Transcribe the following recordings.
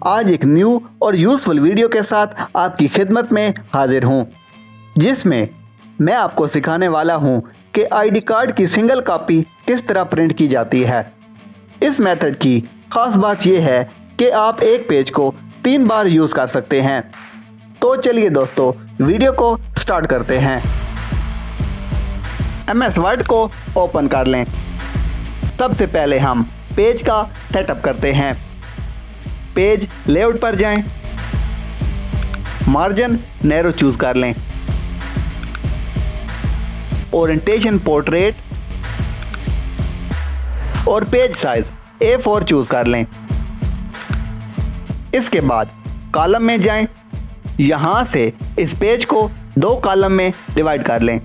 आज एक न्यू और यूज़फुल वीडियो के साथ आपकी खिदमत में हाजिर हूँ, जिसमें मैं आपको सिखाने वाला हूँ कि आईडी कार्ड की सिंगल कॉपी किस तरह प्रिंट की जाती है। इस मेथड की ख़ास बात यह है कि आप एक पेज को 3 बार यूज़ कर सकते हैं। तो चलिए दोस्तों, वीडियो को स्टार्ट करते हैं। MS वर्ड को ओपन कर लें। सबसे पहले हम पेज का सेटअप करते हैं। पेज लेआउट पर जाएं, मार्जिन नैरो चूज़ कर लें, ओरिएंटेशन पोर्ट्रेट और पेज साइज A4 चूज़ कर लें। इसके बाद कॉलम में जाएं, यहाँ से इस पेज को 2 कॉलम में डिवाइड कर लें।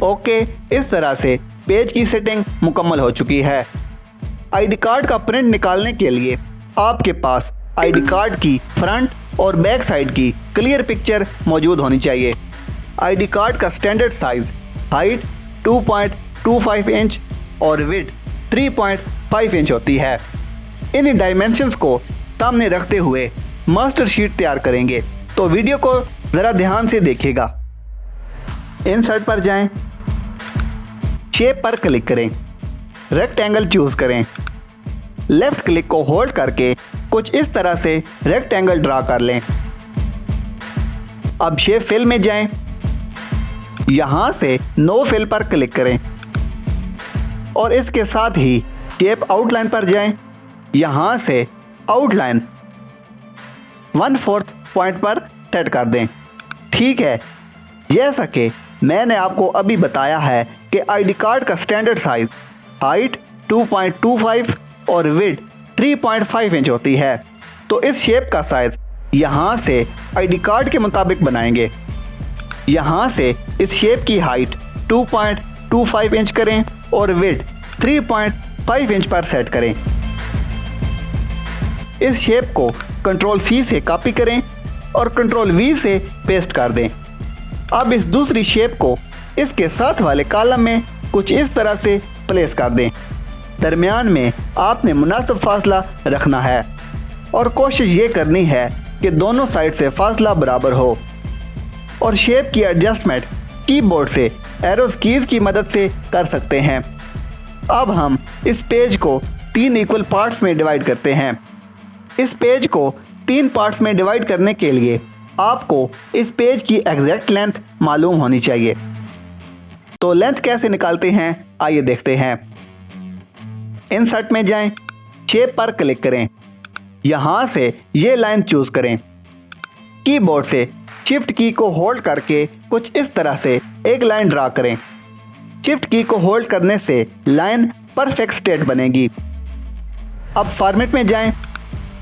ओके, इस तरह से पेज की सेटिंग मुकम्मल हो चुकी है। आईडी कार्ड का प्रिंट निकालने के लिए आपके पास आईडी कार्ड की फ्रंट और बैक साइड की क्लियर पिक्चर मौजूद होनी चाहिए। आईडी कार्ड का स्टैंडर्ड साइज हाइट 2.25 इंच और विड्थ 3.5 इंच होती है। इन डायमेंशंस को सामने रखते हुए मास्टर शीट तैयार करेंगे, तो वीडियो को ज़रा ध्यान से देखिएगा। इंसर्ट पर जाएं, शेप पर क्लिक करें, रेक्टेंगल चूज़ करें, लेफ़्ट क्लिक को होल्ड करके कुछ इस तरह से रेक्टेंगल ड्रा कर लें। अब शेप फिल में जाएं, यहाँ से नो फिल पर क्लिक करें और इसके साथ ही शेप आउटलाइन पर जाएं, यहाँ से आउटलाइन 1/4 पॉइंट पर सेट कर दें। ठीक है, जैसा कि मैंने आपको अभी बताया है कि आईडी कार्ड का स्टैंडर्ड साइज हाइट 2.25 और विड्थ 3.5 इंच होती है, तो इस शेप का साइज यहाँ से आईडी कार्ड के मुताबिक बनाएंगे। यहाँ से इस शेप की हाइट 2.25 इंच करें और विड्थ 3.5 इंच पर सेट करें। इस शेप को Ctrl+C से कॉपी करें और Ctrl+V से पेस्ट कर दें। अब इस दूसरी शेप को इसके साथ वाले कॉलम में कुछ इस तरह से प्लेस कर दें। दरमियान में आपने मुनासिब फासला रखना है और कोशिश ये करनी है कि दोनों साइड से फासला बराबर हो। और शेप की एडजस्टमेंट कीबोर्ड से एरोज़ कीज़ की मदद से कर सकते हैं। अब हम इस पेज को 3 इक्वल पार्ट्स में डिवाइड करते हैं। इस पेज को 3 पार्ट्स में डिवाइड करने के लिए आपको इस पेज की एग्जैक्ट लेंथ मालूम होनी चाहिए। तो लेंथ कैसे निकालते हैं, आइए देखते हैं। इंसर्ट में जाएं, शेप पर क्लिक करें, यहाँ से ये लाइन चूज़ करें। कीबोर्ड से शिफ्ट की को होल्ड करके कुछ इस तरह से एक लाइन ड्रा करें। शिफ्ट की को होल्ड करने से लाइन परफेक्ट स्ट्रेट बनेगी। अब फॉर्मेट में जाएं,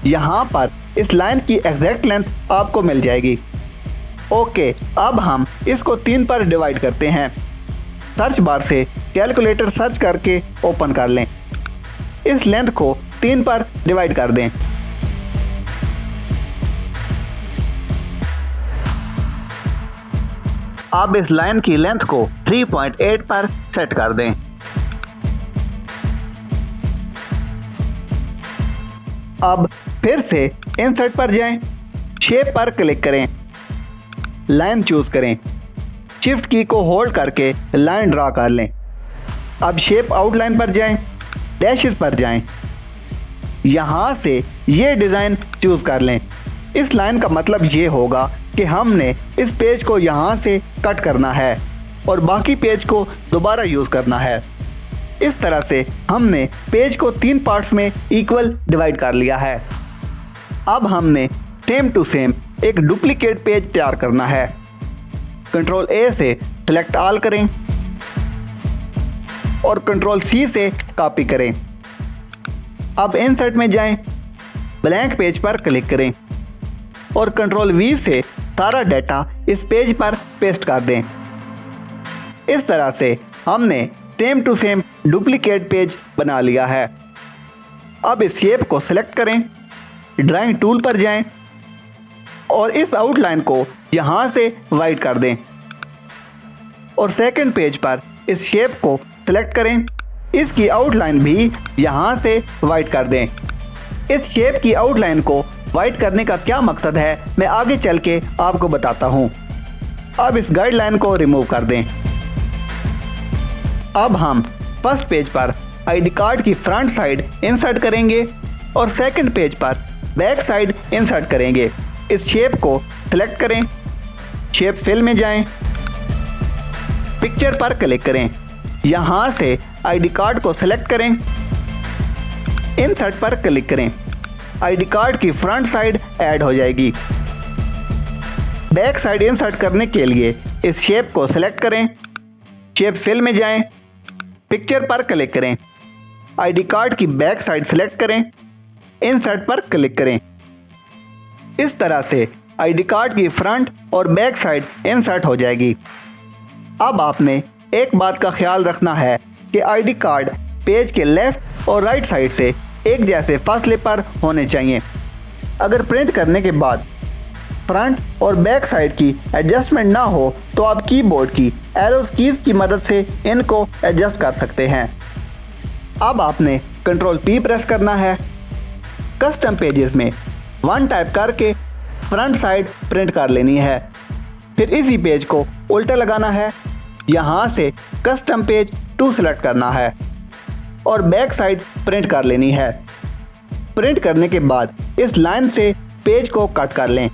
यहाँ पर इस लाइन की एग्जैक्ट लेंथ आपको मिल जाएगी। ओके, अब हम इसको 3 पर डिवाइड करते हैं। सर्च बार से कैलकुलेटर सर्च करके ओपन कर लें। इस लेंथ को 3 पर डिवाइड कर दें। अब इस लाइन की लेंथ को 3.8 पर सेट कर दें। अब फिर से इंसर्ट पर जाएं, शेप पर क्लिक करें, लाइन चूज़ करें, शिफ्ट की को होल्ड करके लाइन ड्रा कर लें। अब शेप आउटलाइन पर जाएं, डैशेस पर जाएं, यहाँ से ये डिज़ाइन चूज़ कर लें। इस लाइन का मतलब ये होगा कि हमने इस पेज को यहाँ से कट करना है और बाकी पेज को दोबारा यूज़ करना है। इस तरह से हमने पेज को 3 पार्ट्स में इक्वल डिवाइड कर लिया है। अब हमने सेम टू सेम एक डुप्लीकेट पेज तैयार करना है। Ctrl+A से सिलेक्ट ऑल करें और Ctrl+C से कॉपी करें। अब इंसर्ट में जाएं, ब्लैंक पेज पर क्लिक करें और Ctrl+V से सारा डाटा इस पेज पर पेस्ट कर दें। इस तरह से हमने same to same duplicate page बना लिया है। अब इस शेप को सिलेक्ट करें, ड्राइंग टूल पर जाएं और इस आउटलाइन को यहाँ से वाइट कर दें और सेकंड पेज पर इस शेप को सिलेक्ट करें, इसकी आउटलाइन भी यहाँ से वाइट कर दें। इस शेप की आउटलाइन को वाइट करने का क्या मकसद है मैं आगे चल के आपको बताता हूँ। अब इस गाइडलाइन को रिमूव कर दें। अब हम फर्स्ट पेज पर आईडी कार्ड की फ्रंट साइड इंसर्ट करेंगे और सेकंड पेज पर बैक साइड इंसर्ट करेंगे। इस शेप को सिलेक्ट करें, शेप फिल में जाएं, पिक्चर पर क्लिक करें, यहाँ से आईडी कार्ड को सिलेक्ट करें, इंसर्ट पर क्लिक करें। आईडी कार्ड की फ्रंट साइड ऐड हो जाएगी। बैक साइड इंसर्ट करने के लिए इस शेप को सिलेक्ट करें, शेप फिल में जाएं, पिक्चर पर क्लिक करें, आईडी कार्ड की बैक साइड सिलेक्ट करें, इंसर्ट पर क्लिक करें। इस तरह से आईडी कार्ड की फ्रंट और बैक साइड इंसर्ट हो जाएगी। अब आपने एक बात का ख्याल रखना है कि आईडी कार्ड पेज के लेफ्ट और राइट साइड से एक जैसे फासले पर होने चाहिए। अगर प्रिंट करने के बाद फ्रंट और बैक साइड की एडजस्टमेंट ना हो तो आप कीबोर्ड की एरोज कीज की मदद से इनको एडजस्ट कर सकते हैं। अब आपने कंट्रोल P प्रेस करना है। कस्टम पेजेस में 1 टाइप करके फ्रंट साइड प्रिंट कर लेनी है। फिर इसी पेज को उल्टा लगाना है, यहाँ से कस्टम पेज 2 सिलेक्ट करना है और बैक साइड प्रिंट कर लेनी है। प्रिंट करने के बाद इस लाइन से पेज को कट कर लें।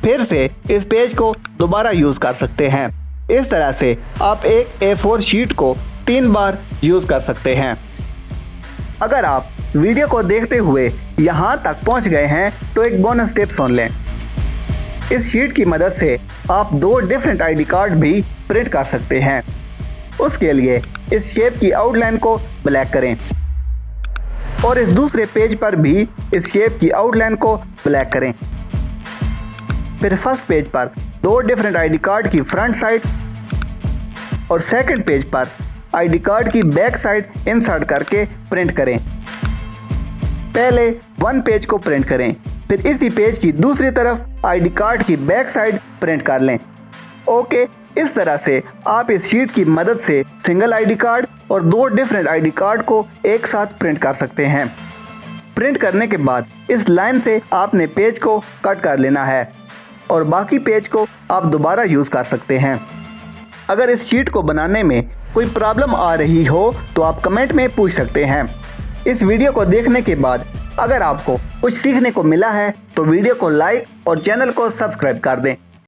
फिर से इस पेज को दोबारा यूज़ कर सकते हैं। इस तरह से आप एक A4 शीट को 3 बार यूज़ कर सकते हैं। अगर आप वीडियो को देखते हुए यहाँ तक पहुँच गए हैं तो एक बोनस टिप सुन लें। इस शीट की मदद से आप 2 डिफरेंट आईडी कार्ड भी प्रिंट कर सकते हैं। उसके लिए इस शेप की आउटलाइन को ब्लैक करें और इस दूसरे पेज पर भी इस शेप की आउटलाइन को ब्लैक करें। फिर फर्स्ट पेज पर 2 डिफरेंट आईडी कार्ड की फ्रंट साइड और सेकंड पेज पर आईडी कार्ड की बैक साइड इंसर्ट करके प्रिंट करें। पहले 1 पेज को प्रिंट करें, फिर इसी पेज की दूसरी तरफ आईडी कार्ड की बैक साइड प्रिंट कर लें। ओके, इस तरह से आप इस शीट की मदद से सिंगल आईडी कार्ड और 2 डिफरेंट आईडी कार्ड को एक साथ प्रिंट कर सकते हैं। प्रिंट करने के बाद इस लाइन से आपने पेज को कट कर लेना है और बाकी पेज को आप दोबारा यूज़ कर सकते हैं। अगर इस शीट को बनाने में कोई प्रॉब्लम आ रही हो तो आप कमेंट में पूछ सकते हैं। इस वीडियो को देखने के बाद अगर आपको कुछ सीखने को मिला है तो वीडियो को लाइक और चैनल को सब्सक्राइब कर दें।